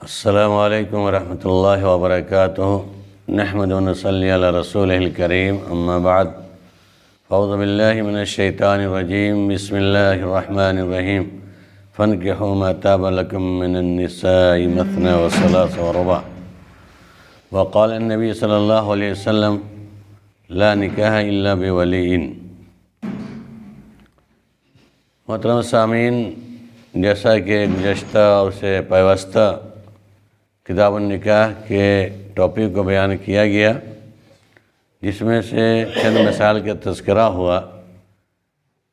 السلام علیکم ورحمۃ اللہ وبرکاتہ نحمد و نصلی علی رسول الکریم اما بعد اعوذ باللہ من الشیطان الرجیم بسم اللہ الرحمن الرحیم فانکحوا ما طاب لکم من النساء مثنی وثلاث ورباع وقال النبی صلی اللہ علیہ وسلم لا نکاح الا بولی۔ محترم سامعین، جیسا کہ گزشتہ اور سے پیوستہ کتاب النکاح کے ٹاپک کو بیان کیا گیا، جس میں سے چند مثال کا تذکرہ ہوا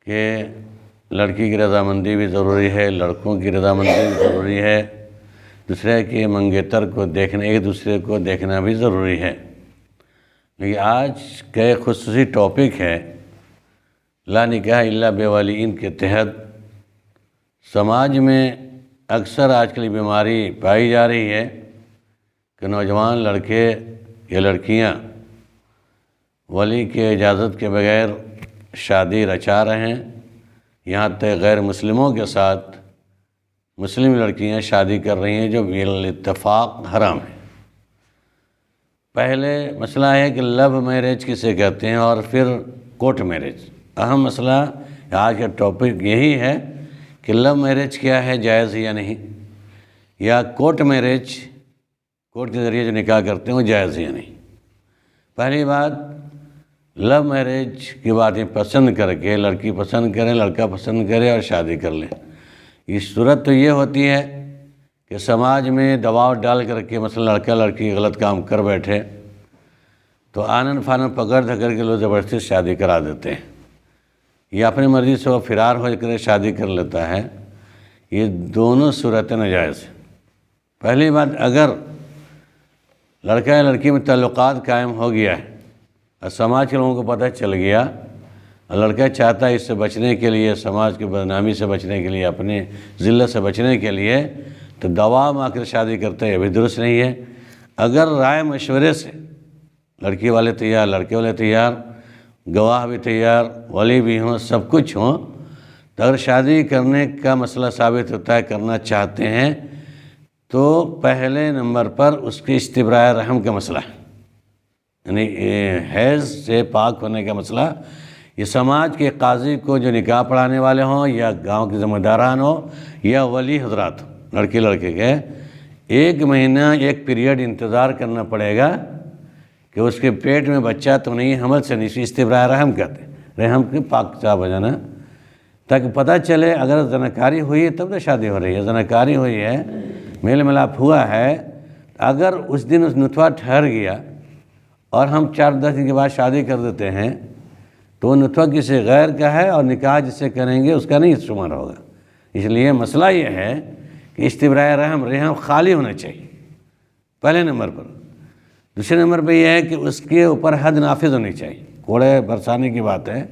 کہ لڑکی کی رضامندی بھی ضروری ہے، لڑکوں کی رضامندی بھی ضروری ہے، دوسرے کے منگیتر کو دیکھنا، ایک دوسرے کو دیکھنا بھی ضروری ہے۔ لیکن آج کا ایک خصوصی ٹاپک ہے لا نکاح الا بولی کے تحت سماج میں اکثر آج کل بیماری پائی جا رہی ہے کہ نوجوان لڑکے یا لڑکیاں ولی کے اجازت کے بغیر شادی رچا رہے ہیں، یہاں تک غیر مسلموں کے ساتھ مسلم لڑکیاں شادی کر رہی ہیں جو بالاتفاق حرام ہے۔ پہلے مسئلہ ہے کہ لو میرج کسے کہتے ہیں اور پھر کورٹ میرج۔ اہم مسئلہ آج کا ٹاپک یہی ہے کہ لو میرج کیا ہے، جائز یا نہیں، یا کورٹ میرج، کورٹ کے ذریعے جو نکاح کرتے ہیں وہ جائز یا نہیں۔ پہلی بات، لو میرج کی باتیں پسند کر کے لڑکی پسند کرے، لڑکا پسند کرے اور شادی کر لے۔ اس صورت تو یہ ہوتی ہے کہ سماج میں دباؤ ڈال کر کے مثلا لڑکا لڑکی غلط کام کر بیٹھے تو آنن فانن پکڑ دھکڑ کے لوگ زبردستی شادی کرا دیتے ہیں، یا اپنی مرضی سے وہ فرار ہو کر شادی کر لیتا ہے۔ یہ دونوں صورتیں ناجائز ہیں۔ پہلی بات، اگر لڑکا یا لڑکی میں تعلقات قائم ہو گیا ہے اور سماج کے لوگوں کو پتہ چل گیا اور لڑکا چاہتا ہے اس سے بچنے کے لیے، سماج کی بدنامی سے بچنے کے لیے، اپنی ذلت سے بچنے کے لیے، تو دباؤ میں آ کر شادی کرتا ہے، یہ بھی درست نہیں ہے۔ اگر رائے مشورے سے لڑکی والے تیار، لڑکے والے تیار، گواہ بھی تیار، ولی بھی ہوں، سب کچھ ہوں، تو اگر شادی کرنے کا مسئلہ ثابت ہوتا ہے، کرنا چاہتے ہیں، تو پہلے نمبر پر اس کی استبراء رحم کا مسئلہ ہے، یعنی حیض سے پاک ہونے کا مسئلہ۔ یہ سماج کے قاضی کو جو نکاح پڑھانے والے ہوں، یا گاؤں کے ذمہ داران ہوں، یا ولی حضرات ہوں، لڑکی لڑکے کے، 1 مہینہ ایک پیریڈ انتظار کرنا پڑے گا کہ اس کے پیٹ میں بچہ تو نہیں، حمل سے نہیں، استبراء رحم کہتے ہیں، رحم کے پاک صاف ہو جانا، تاکہ پتہ چلے اگر زناکاری ہوئی ہے تب تو شادی ہو رہی ہے، زناکاری ہوئی ہے، میل ملاپ ہوا ہے، اگر اس دن اس نطفہ ٹھہر گیا اور ہم 4-10 دن کے بعد شادی کر دیتے ہیں تو وہ نطفہ کسی غیر کا ہے اور نکاح جس سے کریں گے اس کا نہیں شمار ہوگا۔ اس لیے مسئلہ یہ ہے کہ استبراء رحم خالی ہونا چاہیے پہلے نمبر پر۔ دوسرے نمبر پہ یہ ہے کہ اس کے اوپر حد نافذ ہونی چاہیے، کوڑے برسانے کی بات ہے،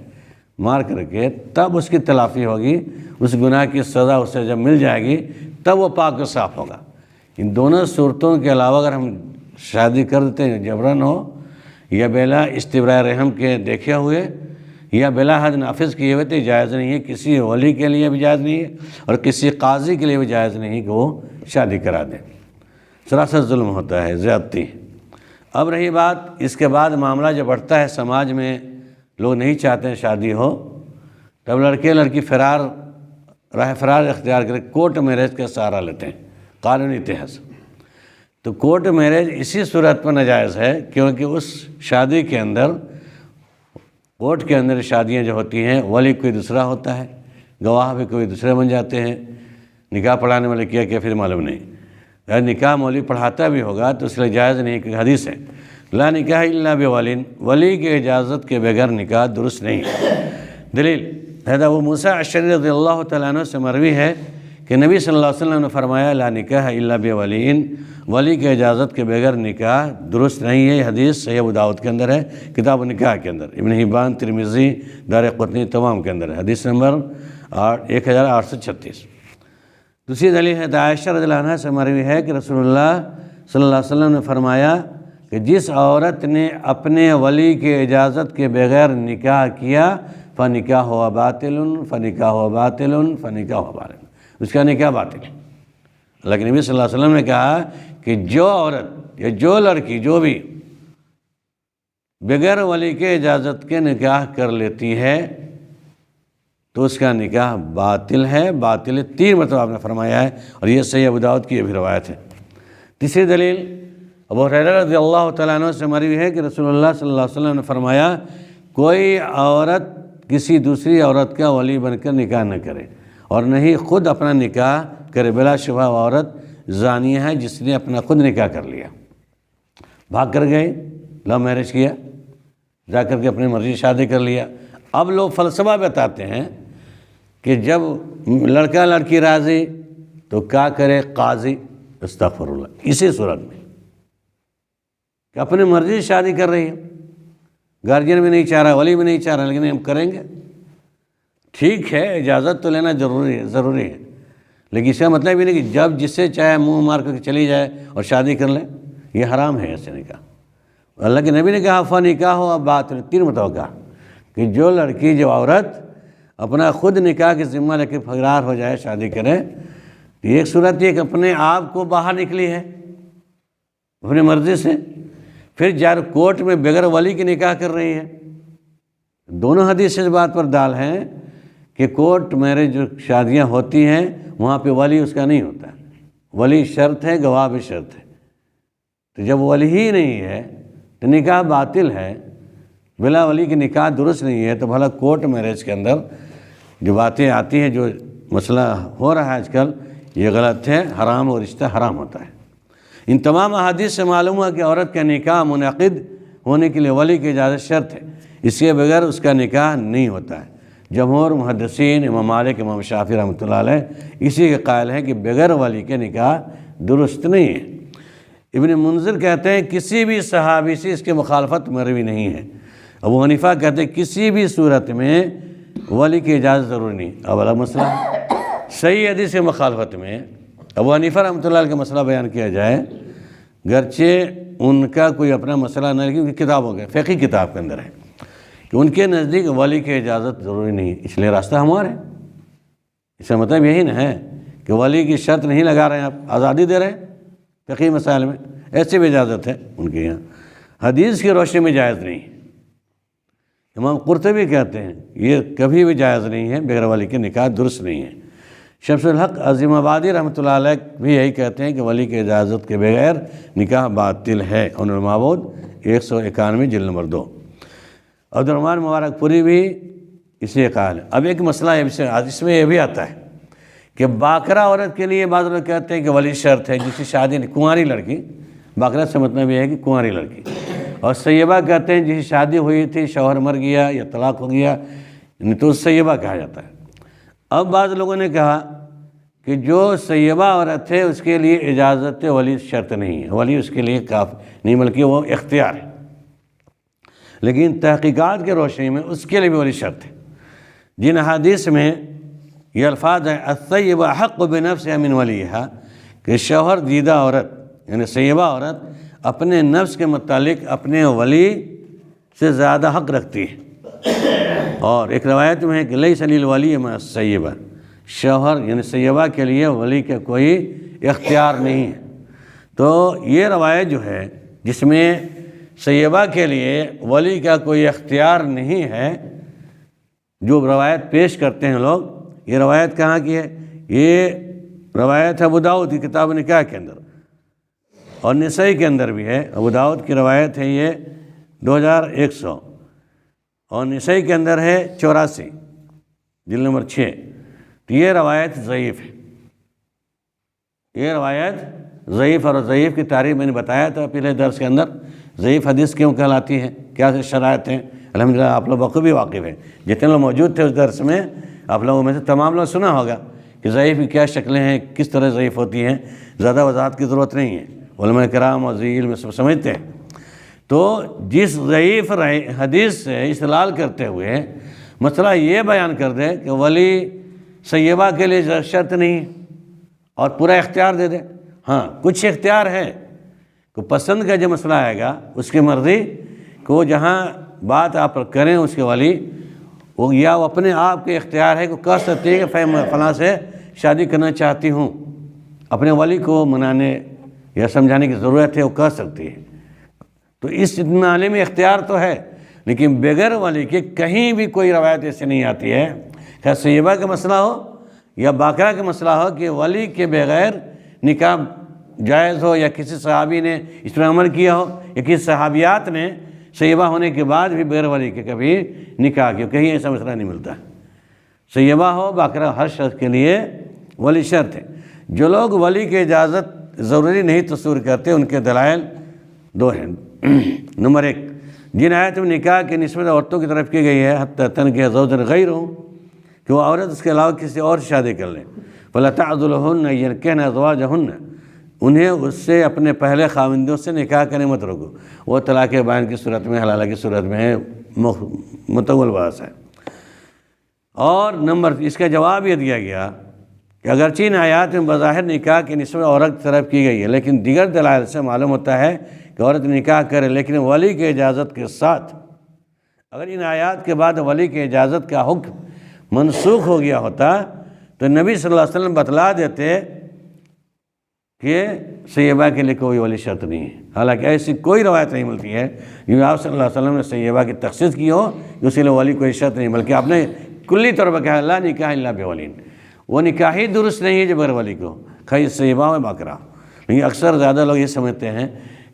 مار کر کے تب اس کی تلافی ہوگی، اس گناہ کی سزا اسے جب مل جائے گی تب وہ پاک و صاف ہوگا۔ ان دونوں صورتوں کے علاوہ اگر ہم شادی کر دیتے ہیں، جبرن ہو یا بلا استبراء رحم کے دیکھے ہوئے یا بلا حد نافذ کیے ہوئے، تو جائز نہیں ہے، کسی ولی کے لیے بھی جائز نہیں ہے اور کسی قاضی کے لیے بھی جائز نہیں ہے کہ وہ شادی کرا دیں۔ سراسر ظلم ہوتا ہے، زیادتی۔ اب رہی بات، اس کے بعد معاملہ جب بڑھتا ہے، سماج میں لوگ نہیں چاہتے ہیں شادی ہو، تب لڑکے لڑکی راہ فرار اختیار کرے کورٹ میرج کا سہارا لیتے ہیں قانونی اتحاد۔ تو کورٹ میرج اسی صورت پر ناجائز ہے کیونکہ اس شادی کے اندر، کورٹ کے اندر شادیاں جو ہوتی ہیں، ولی کوئی دوسرا ہوتا ہے، گواہ بھی کوئی دوسرے بن جاتے ہیں، نکاح پڑھانے والے کیا پھر معلوم نہیں، اگر نکاح مولوی پڑھاتا بھی ہوگا تو اس لیے جائز نہیں، کہ حدیث ہے لا نکاح الا بولی، ولی کی اجازت کے بغیر نکاح درست نہیں ہے۔ دلیل حضرت ابو موسیٰ اشعری رضی اللہ تعالیٰ عنہ سے مروی ہے کہ نبی صلی اللہ علیہ وسلم نے فرمایا لا نکاح الا بولی، ولی کی اجازت کے بغیر نکاح درست نہیں ہے۔ یہ حدیث صحیح ابو داؤد کے اندر ہے، کتاب النکاح کے اندر، ابن حبان، ترمذی، دارقطنی، تمام کے اندر ہے، حدیث نمبر 1836۔ دوسری دلیل ہے عائشہ رضی اللہ عنہ سے مروی ہے کہ رسول اللہ صلی اللہ علیہ وسلم نے فرمایا کہ جس عورت نے اپنے ولی کے اجازت کے بغیر نکاح کیا فنکاح باطل، فنکاح باطل، فنکاح باطل، اس کا نکاح باطل ہے۔ لیکن نبی صلی اللہ علیہ وسلم نے کہا کہ جو عورت یا جو لڑکی جو بھی بغیر ولی کے اجازت کے نکاح کر لیتی ہے تو اس کا نکاح باطل ہے، باطل ہے 3 مرتبہ آپ نے فرمایا ہے، اور یہ صحیح ابو داؤد کی یہ بھی روایت ہے۔ تیسری دلیل ابو ہریرہ رضی اللہ تعالیٰ عنہ سے مروی ہے کہ رسول اللہ صلی اللہ علیہ وسلم نے فرمایا کوئی عورت کسی دوسری عورت کا ولی بن کر نکاح نہ کرے اور نہ ہی خود اپنا نکاح کرے، بلا شبہ وہ عورت زانیہ ہے جس نے اپنا خود نکاح کر لیا، بھاگ کر گئی، لو میرج کیا، جا کر کے اپنی مرضی شادی کر لیا۔ اب لوگ فلسفہ بتاتے ہیں کہ جب لڑکا لڑکی راضی تو کیا کرے قاضی، استغفر اللہ، اسی صورت میں کہ اپنی مرضی سے شادی کر رہی ہے، گارجین بھی نہیں چاہ رہا، ولی بھی نہیں چاہ رہا، لیکن ہم کریں گے، ٹھیک ہے، اجازت تو لینا ضروری ہے، لیکن اس کا مطلب یہ نہیں کہ جب جس سے چاہے منہ مار کر چلی جائے اور شادی کر لے، یہ حرام ہے ایسے نکاح۔ اللہ کے نبی نے کہا فنکاح ہو اب بات 3 مرتبہ کہا کہ جو لڑکی جو عورت اپنا خود نکاح کے ذمہ لے کے فرار ہو جائے، شادی کرے، تو ایک صورت یہ کہ اپنے آپ کو باہر نکلی ہے اپنی مرضی سے، پھر جار کورٹ میں بغیر ولی کی نکاح کر رہی ہے۔ دونوں حدیث اس بات پر دال ہیں کہ کورٹ میرج جو شادیاں ہوتی ہیں وہاں پہ ولی اس کا نہیں ہوتا، ولی شرط ہے، گواہ بھی شرط ہے، تو جب ولی ہی نہیں ہے تو نکاح باطل ہے، بلا ولی کی نکاح درست نہیں ہے۔ تو بھلا کورٹ میرج کے اندر جو باتیں آتی ہیں، جو مسئلہ ہو رہا ہے آج کل، یہ غلط ہے، حرام، اور رشتہ حرام ہوتا ہے۔ ان تمام احادیث سے معلوم ہوا کہ عورت کا نکاح منعقد ہونے کے لیے ولی کی اجازت شرط ہے، اس کے بغیر اس کا نکاح نہیں ہوتا ہے۔ جمہور محدثین، امام مالک، امام شافعی رحمۃ اللہ علیہ اسی کے قائل ہیں کہ بغیر ولی کے نکاح درست نہیں ہے۔ ابن منذر کہتے ہیں کسی بھی صحابی سے اس کی مخالفت مروی نہیں ہے۔ ابو حنیفہ کہتے ہیں کسی بھی صورت میں ولی کی اجازت ضروری نہیں۔ اب الگ مسئلہ صحیح حدیث کی مخالفت میں ابو حنیفہ رحمۃ اللہ علیہ کا مسئلہ بیان کیا جائے، گرچہ ان کا کوئی اپنا مسئلہ نہیں، لیکن ان کی کتاب ہو گئے، فقہی کتاب کے اندر ہے کہ ان کے نزدیک ولی کی اجازت ضروری نہیں ہے، اس لیے راستہ ہمارا ہے۔ اس کا مطلب یہی نہ ہے کہ ولی کی شرط نہیں لگا رہے ہیں، آپ آزادی دے رہے ہیں فقہی مسائل میں، ایسے بھی اجازت ہے ان کے یہاں، حدیث کی روشنی میں جائز نہیں ہے۔ امام قرطبی کہتے ہیں یہ کبھی بھی جائز نہیں ہے، بغیر ولی کے نکاح درست نہیں ہے۔ شمس الحق عظیم آبادی رحمۃ اللہ علیہ بھی یہی کہتے ہیں کہ ولی کی اجازت کے بغیر نکاح باطل ہے، انور المعبود 191 جلد نمبر 2۔ عبد الرحمن مبارک پوری بھی اسی قائل ہے۔ اب ایک مسئلہ اس میں یہ بھی آتا ہے کہ باکرہ عورت کے لیے بعض لوگ کہتے ہیں کہ ولی شرط ہے، جس کی شادی کنواری لڑکی، باکرہ سے مطلب یہ ہے کہ کنواری لڑکی، اور سیبہ کہتے ہیں جس کی شادی ہوئی تھی، شوہر مر گیا یا طلاق ہو گیا، تو سیبہ کہا جاتا ہے۔ اب بعض لوگوں نے کہا کہ جو سیبہ عورت ہے اس کے لیے اجازت ولی شرط نہیں ہے، ولی اس کے لیے کافی نہیں بلکہ وہ اختیار ہے، لیکن تحقیقات کے روشنی میں اس کے لیے بھی ولی شرط ہے۔ جن حدیث میں یہ الفاظ ہے الطیبہ حق بنفسها من ولیہا، کہ شوہر دیدہ عورت یعنی سیبہ عورت اپنے نفس کے متعلق اپنے ولی سے زیادہ حق رکھتی ہے۔ اور ایک روایت میں ہے کہ لیس للولی مع السیبہ، شوہر یعنی سیبہ کے لیے ولی کا کوئی اختیار نہیں ہے۔ تو یہ روایت جو ہے جس میں سیبہ کے لیے ولی کا کوئی اختیار نہیں ہے، جو روایت پیش کرتے ہیں لوگ، یہ روایت کہاں کی ہے؟ یہ روایت ابو داؤد کی کتاب نکاح کے اندر اور نسائی کے اندر بھی ہے۔ ابو داؤد کی روایت ہے یہ 2100، اور نسائی کے اندر ہے 84 جلد نمبر 6۔ تو یہ روایت ضعیف ہے، یہ روایت ضعیف، اور ضعیف کی تعریف میں نے بتایا تھا پہلے درس کے اندر، ضعیف حدیث کیوں کہلاتی ہے، کیا شرائط ہیں، الحمدللہ آپ لوگ بخوبی واقف ہیں، جتنے لوگ موجود تھے اس درس میں آپ لوگوں میں سے تمام لوگ سنا ہوگا کہ ضعیف کی کیا شکلیں ہیں، کس طرح ضعیف ہوتی ہیں، زیادہ وضاحت کی ضرورت نہیں ہے، علماء کرام اور ذی علم سب سمجھتے ہیں۔ تو جس ضعیف حدیث سے استدلال کرتے ہوئے مسئلہ یہ بیان کر دے کہ ولی سیبہ کے لیے شرط نہیں اور پورا اختیار دے دے، ہاں کچھ اختیار ہے، کو پسند کا جو مسئلہ آئے گا اس کی مرضی کو جہاں بات آپ کریں اس کے ولی، وہ یا وہ اپنے آپ کے اختیار ہے کہ کہہ سکتی ہے کہ فلاں سے شادی کرنا چاہتی ہوں، اپنے ولی کو منانے یا سمجھانے کی ضرورت ہے وہ کہہ سکتی ہے۔ تو اس معاملے میں اختیار تو ہے، لیکن بغیر ولی کے کہیں بھی کوئی روایت ایسی نہیں آتی ہے، خیر سیبہ کا مسئلہ ہو یا باقرہ کا مسئلہ ہو، کہ ولی کے بغیر نکاح جائز ہو، یا کسی صحابی نے اس پر عمل کیا ہو، یا کسی صحابیات نے سیبہ ہونے کے بعد بھی بغیر ولی کے کبھی نکاح کیا، کہیں ایسا مسئلہ نہیں ملتا۔ سیبہ ہو باقرہ ہر شخص کے لیے ولی شرط ہے۔ جو لوگ ولی کی اجازت ضروری نہیں تصور کرتے، ان کے دلائل دو ہیں۔ نمبر 1، جن آیت میں نکاح کی نسبت عورتوں کی طرف کی گئی ہے، حتی تنکح زوجا غیرہ، کہ وہ عورت اس کے علاوہ کسی اور سے شادی کر لیں، فَلَا تَعْضُلُهُنَّ يَنكِحْنَ أَزْوَاجَهُنَّ، انہیں اس سے اپنے پہلے خاوندوں سے نکاح کرنے مت روکو۔ وہ طلاق بائن کی صورت میں، حلالہ کی صورت میں مطول بحث ہے۔ اور اس کا جواب یہ دیا گیا کہ اگرچہ ان آیات میں بظاہر نکاح کی نسبت عورت کی طرف کی گئی ہے، لیکن دیگر دلائل سے معلوم ہوتا ہے کہ عورت نکاح کرے، لیکن ولی کی اجازت کے ساتھ۔ اگر ان آیات کے بعد ولی کی اجازت کا حکم منسوخ ہو گیا ہوتا تو نبی صلی اللہ علیہ وسلم بتلا دیتے کہ سیبہ کے لیے کوئی ولی شرط نہیں ہے۔ حالانکہ ایسی کوئی روایت نہیں ملتی ہے جو آپ صلی اللہ علیہ وسلم نے سیبہ کی تخصیص کی ہو کہ اس کے لیے ولی کوئی شرط نہیں، بلکہ آپ نے کلی طور پر کہا لا نکاح الا بولین، وہ نکاح ہی درست نہیں ہے جو بغیر ولی کو، خیر سیبہ میں باقرہ۔ لیکن اکثر زیادہ لوگ یہ سمجھتے ہیں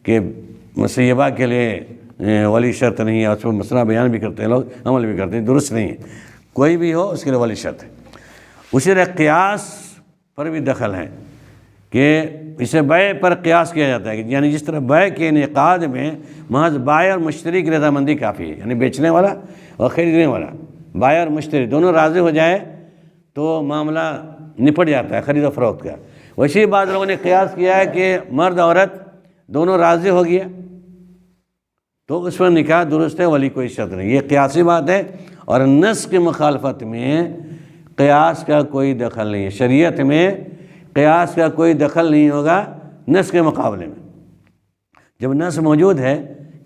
کہ سیبہ کے لیے ولی شرط نہیں ہے، اس پر مسئلہ بیان بھی کرتے ہیں لوگ، عمل بھی کرتے ہیں، درست نہیں ہے۔ کوئی بھی ہو اس کے لیے ولی شرط ہے۔ اسی طرح قیاس پر بھی دخل ہے کہ اسے بیع پر قیاس کیا جاتا ہے، یعنی جس طرح بیع کے انعقاد میں محض بائع اور مشتری کی رضامندی کافی ہے، یعنی بیچنے والا اور خریدنے والا، بائع اور مشتری دونوں راضی ہو جائے تو معاملہ نپٹ جاتا ہے خرید و فروخت کا۔ ویسے ہی بعض لوگوں نے قیاس کیا ہے کہ مرد عورت دونوں راضی ہو گیا تو اس پر نکاح درست ہے، ولی کوئی شرط نہیں۔ یہ قیاسی بات ہے، اور نص کی مخالفت میں قیاس کا کوئی دخل نہیں ہے۔ شریعت میں قیاس کا کوئی دخل نہیں ہوگا نص کے مقابلے میں۔ جب نص موجود ہے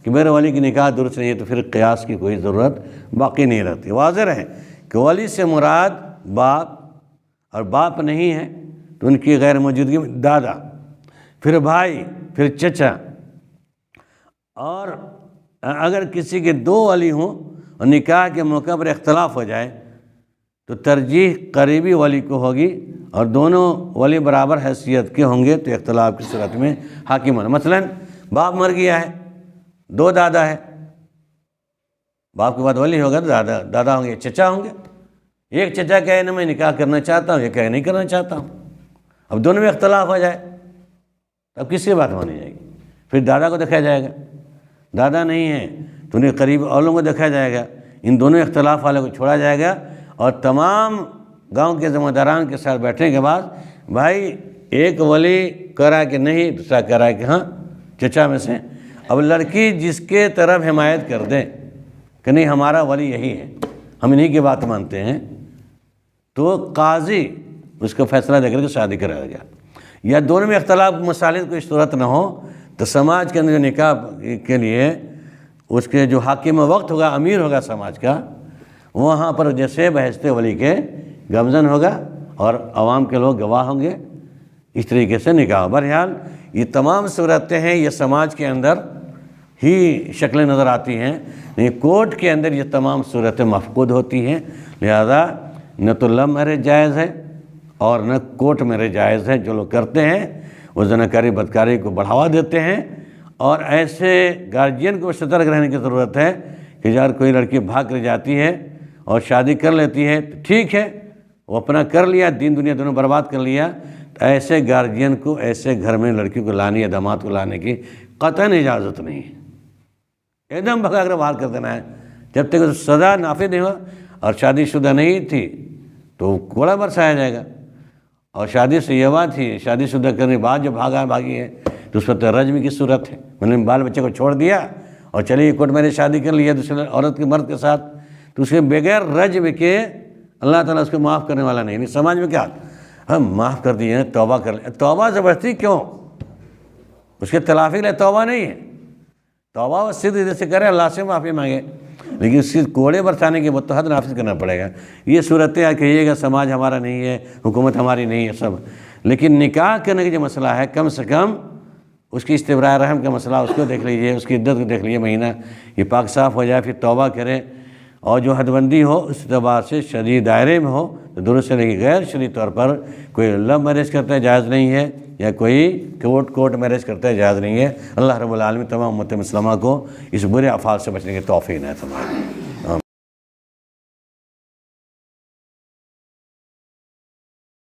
کہ میرے ولی کی نکاح درست نہیں ہے تو پھر قیاس کی کوئی ضرورت باقی نہیں رہتی۔ واضح رہے کہ ولی سے مراد باپ، اور باپ نہیں ہے تو ان کی غیر موجودگی میں دادا، پھر بھائی، پھر چچا۔ اور اگر کسی کے دو ولی ہوں اور نکاح کے موقع پر اختلاف ہو جائے تو ترجیح قریبی ولی کو ہوگی، اور دونوں ولی برابر حیثیت کے ہوں گے تو اختلاف کی صورت میں حاکم ہونا۔ مثلا باپ مر گیا ہے، دو دادا ہے، باپ کے بعد ولی ہوگا تو دادا ہوں گے، چچا ہوں گے۔ ایک چچا کہے نا میں نکاح کرنا چاہتا ہوں، یہ کہے نہیں کرنا چاہتا ہوں، اب دونوں میں اختلاف ہو جائے اب کس کی بات مانی جائے گی؟ پھر دادا کو دیکھا جائے گا، دادا نہیں ہے تو انہیں قریب اولوں کو دیکھا جائے گا، ان دونوں اختلاف والے کو چھوڑا جائے گا، اور تمام گاؤں کے ذمہ داران کے ساتھ بیٹھنے کے بعد بھائی ایک ولی کہہ رہا ہے کہ نہیں، دوسرا کہہ رہا ہے کہ ہاں چچا میں سے، اب لڑکی جس کے طرف حمایت کر دے کہ نہیں ہمارا ولی یہی ہے، ہم انہی کی بات مانتے ہیں، تو قاضی اس کو فیصلہ دے کر کے شادی کرائے گا۔ یا دونوں میں اختلاف مسائل کوئی صورت نہ ہو تو سماج کے اندر جو نکاح کے لیے اس کے جو حاکم وقت ہوگا، امیر ہوگا سماج کا، وہاں پر جیسے بحث ولی کے گامزن ہوگا اور عوام کے لوگ گواہ ہوں گے، اس طریقے سے نکاح۔ بہرحال یہ تمام صورتیں ہیں، یہ سماج کے اندر ہی شکلیں نظر آتی ہیں، لیکن کورٹ کے اندر یہ تمام صورتیں مفقود ہوتی ہیں، لہذا نہ تو لو میرج جائز ہے اور نہ کورٹ میرج جائز ہے۔ جو لوگ کرتے ہیں وہ زناکاری بدکاری کو بڑھاوا دیتے ہیں، اور ایسے گارجین کو سترک رہنے کی ضرورت ہے کہ یار کوئی لڑکی بھاگ کر جاتی ہے اور شادی کر لیتی ہے تو ٹھیک ہے، وہ اپنا کر لیا، دین دنیا دونوں برباد کر لیا، تو ایسے گارجین کو ایسے گھر میں لڑکی کو لانے یا داماد کو لانے کی قطعاً اجازت نہیں ہے۔ ایک دم بھگا کر باہر کر دینا ہے، جب تک سزا نافذ نہیں ہوا، اور شادی شدہ نہیں تھی تو کوڑا برسایا جائے گا، اور شادی سیبہ تھی، شادی شدہ کرنے کے بعد جو بھاگی ہے تو اس پر تو رجم کی صورت ہے، مطلب بال بچے کو چھوڑ دیا اور چلیے کورٹ میں نے شادی کر لیا دوسرے عورت کے مرد کے ساتھ، تو اس کے بغیر رجم کے اللہ تعالیٰ اس کو معاف کرنے والا نہیں۔ سماج میں کیا ہم معاف کر دیے ہیں، توبہ کر لیں، توبہ زبردستی کیوں؟ اس کے تلافی کے لیے توبہ نہیں ہے، توبہ وہ سیدھے جیسے کرے اللہ سے معافی مانگے، لیکن اس کی کوڑے برسانے کے متحد نافذ کرنا پڑے گا۔ یہ صورتیں کہیے گا سماج ہمارا نہیں ہے، حکومت ہماری نہیں ہے، سب لیکن نکاح کرنے کا جو مسئلہ ہے کم سے کم اس کی استبراء رحم کا مسئلہ اس کو دیکھ لیجئے، اس کی عدت کو دیکھ لیجئے، مہینہ یہ پاک صاف ہو جائے، پھر توبہ کرے، اور جو حد بندی ہو اس اعتبار سے شرعی دائرے میں ہو تو درست ہے، لیکن غیر شرعی طور پر کوئی لو میرج کرتا ہے جائز نہیں ہے، یا کوئی کورٹ میرج کرتا ہے جائز نہیں ہے۔ اللہ رب العالمین تمام امت مسلمہ کو اس برے افعال سے بچنے کی توفیق عنایت فرمائے۔